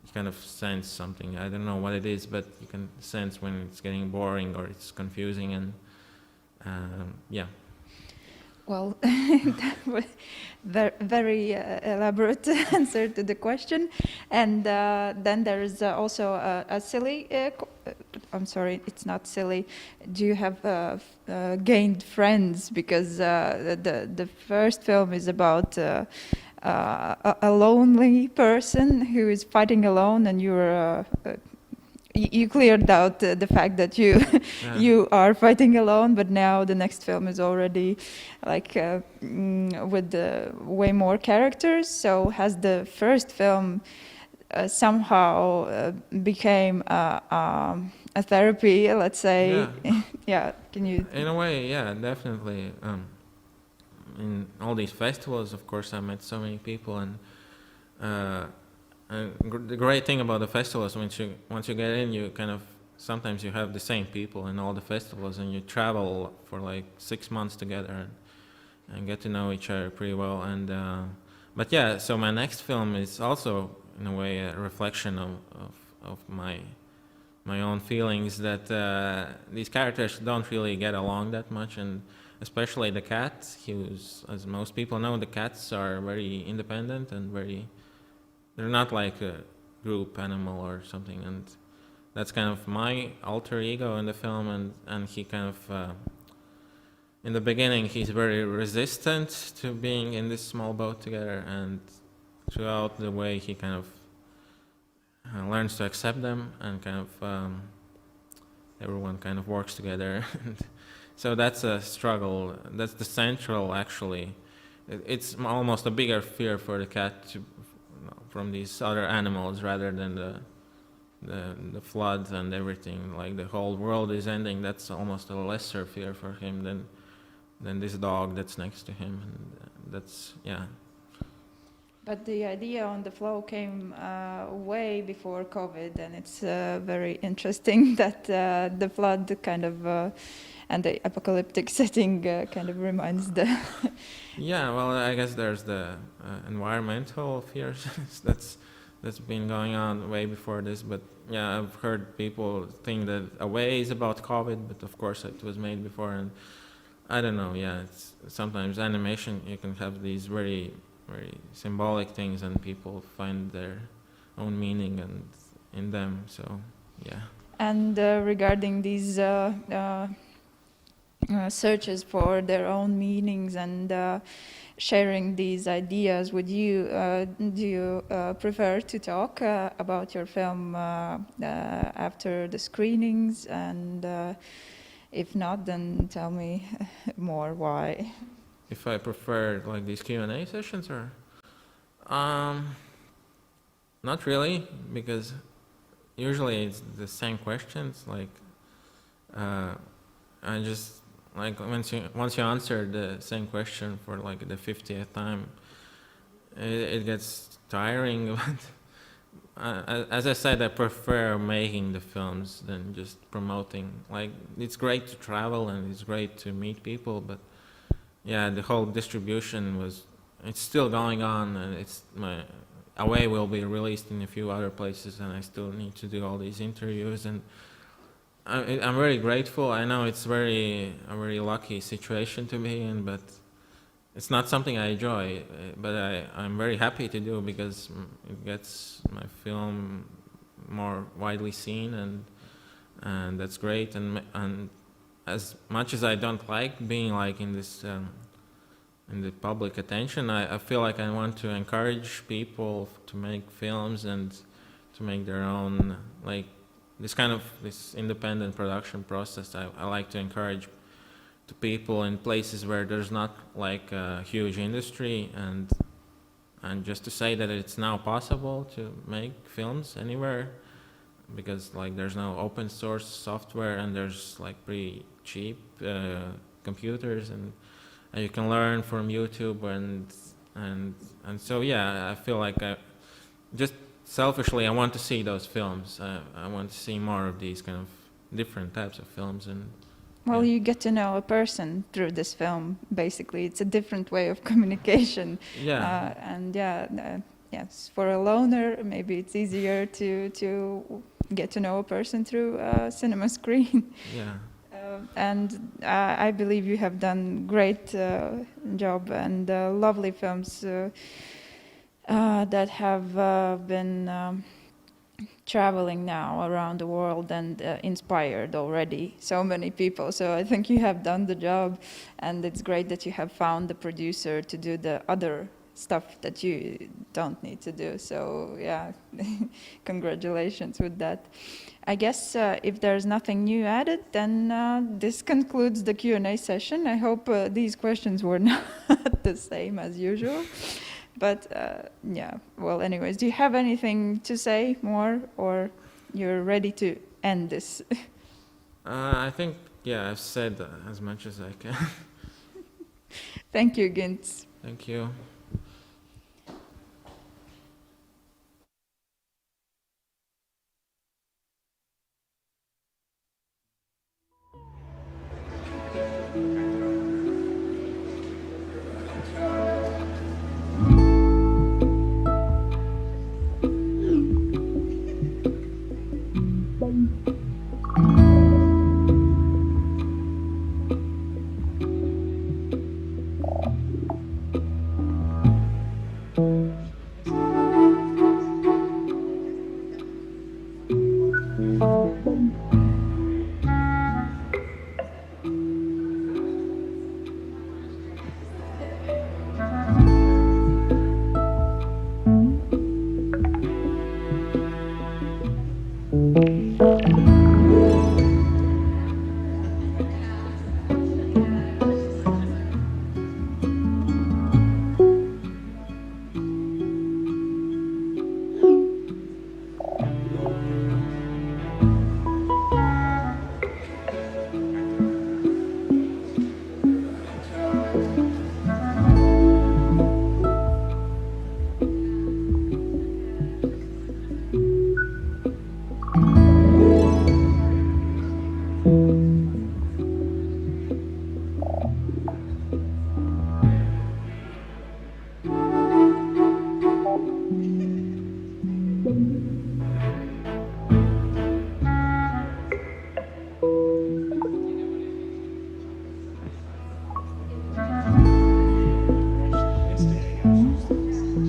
A: you kind of sense something. I don't know what it is, but you can sense when it's getting boring or it's confusing, and yeah.
B: Well, that was very elaborate answer to the question. And then there is also a silly, I'm sorry, it's not silly. Do you have gained friends? Because the first film is about a lonely person who is fighting alone, and you cleared out the fact that you are fighting alone, but now the next film is already like with way more characters. So has the first film somehow became a therapy, let's say?
A: Yeah.
B: Yeah, can you?
A: In a way, yeah, definitely. In all these festivals, of course, I met so many people, and the great thing about the festival is once you get in, you kind of sometimes you have the same people in all the festivals, and you travel for like 6 months together and get to know each other pretty well. And but yeah, so my next film is also in a way a reflection of my own feelings, that these characters don't really get along that much, and especially the cat. As most people know, the cats are very independent and they're not like a group animal or something, and that's kind of my alter ego in the film. And he kind of in the beginning he's very resistant to being in this small boat together, and throughout the way he kind of learns to accept them, and kind of everyone kind of works together. And so that's a struggle. That's the central, actually. It's almost a bigger fear for the cat from these other animals, rather than the floods and everything. Like the whole world is ending. That's almost a lesser fear for him than this dog that's next to him. And that's, yeah.
B: But the idea on the flow came way before COVID, and it's very interesting that the flood kind of and the apocalyptic setting kind of reminds the.
A: Yeah, well, I guess there's the environmental fears that's been going on way before this. But yeah, I've heard people think that Away is about COVID, but of course it was made before, and I don't know. Yeah, it's sometimes animation, you can have these very symbolic things, and people find their own meaning and in them. So yeah.
B: And regarding these searches for their own meanings and sharing these ideas with you, do you prefer to talk about your film after the screenings? And if not, then tell me more why.
A: If I prefer like these Q&A sessions, or not really, because usually it's the same questions. Like I just like once you answer the same question for like the 50th time, it gets tiring. But as I said, I prefer making the films than just promoting. Like, it's great to travel and it's great to meet people, but yeah, the whole distribution it's still going on, and Away will be released in a few other places, and I still need to do all these interviews, and I'm very grateful. I know it's a very lucky situation to be in, but it's not something I enjoy, but I'm very happy to do, because it gets my film more widely seen, and that's great. And as much as I don't like being like in this in the public attention, I feel like I want to encourage people to make films and to make their own, like this independent production process. I like to encourage to people in places where there's not like a huge industry, and just to say that it's now possible to make films anywhere, because like there's no open source software, and there's like pretty cheap computers, and you can learn from YouTube, and so yeah, I feel like just selfishly I want to see those films. I want to see more of these kind of different types of films, and
B: Well,
A: Yeah.
B: you get to know a person through this film. Basically, it's a different way of communication.
A: Yeah.
B: And yeah, yes, for a loner, maybe it's easier to get to know a person through a cinema screen.
A: Yeah.
B: And I believe you have done great job and lovely films that have been traveling now around the world and inspired already so many people. So I think you have done the job, and it's great that you have found the producer to do the other stuff that you don't need to do. So yeah, congratulations with that. I guess if there's nothing new added, then this concludes the Q&A session. I hope these questions were not the same as usual. But yeah, well, anyways, do you have anything to say more, or you're ready to end this?
A: I think, yeah, I've said as much as I can.
B: Thank you, Gints.
A: Thank you.